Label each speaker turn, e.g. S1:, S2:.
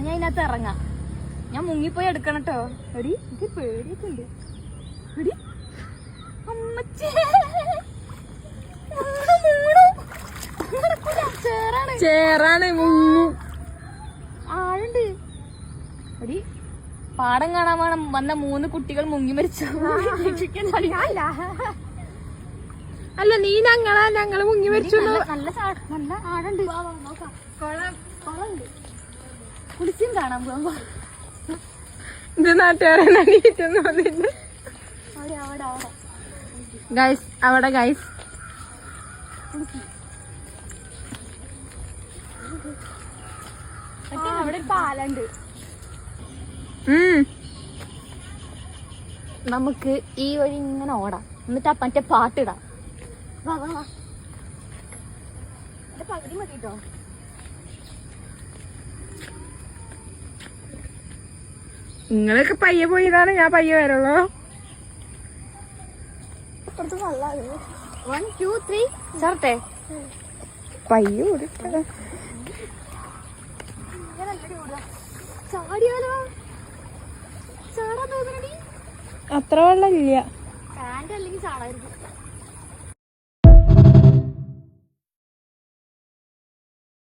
S1: ഞാൻ അതിനകത്ത് ഇറങ്ങാം. ഞാൻ മുങ്ങിപ്പോയി എടുക്കണം കേട്ടോ. എടി എനിക്ക് പേടിയൊക്കെ ഉണ്ട്. എടി അമ്മച്ചേ ചേറാണ് ആളുണ്ട്. എടി പാടം കാണാൻ വേണം വന്ന 3 കുട്ടികൾ മുങ്ങി മരിച്ചു.
S2: അല്ല നീ ഞങ്ങള് മുങ്ങി മരിച്ചു.
S1: നല്ല ആടുണ്ട്. കുളമുണ്ട്. കുളിച്ചും കാണാൻ പോകുമ്പോ
S2: ഇത് നാട്ടുകാരെ ഗൈസ് അവിടെ ഗൈസ്
S1: അവിടെ ഒരു പാലുണ്ട്. നമുക്ക് ഈ വഴി ഇങ്ങനെ ഓടാം. എന്നിട്ട് മറ്റേ പാട്ടിടാം. വാ വാ വാ. പകുതി മതി കേട്ടോ.
S2: നിങ്ങളൊക്കെ പയ്യെ പോയതാണ്, ഞാൻ പയ്യെ വരുള്ളൂ.
S1: 1 2 3 ചേർത്തെ
S2: പയ്യെ ഓടി.
S1: ചാടിയാലോ? ചാടാൻ തോന്നണടി.
S2: അത്ര വെള്ളം ഇല്ല.
S1: പാന്റ് അല്ലെങ്കിൽ ചാടായിരിക്കും.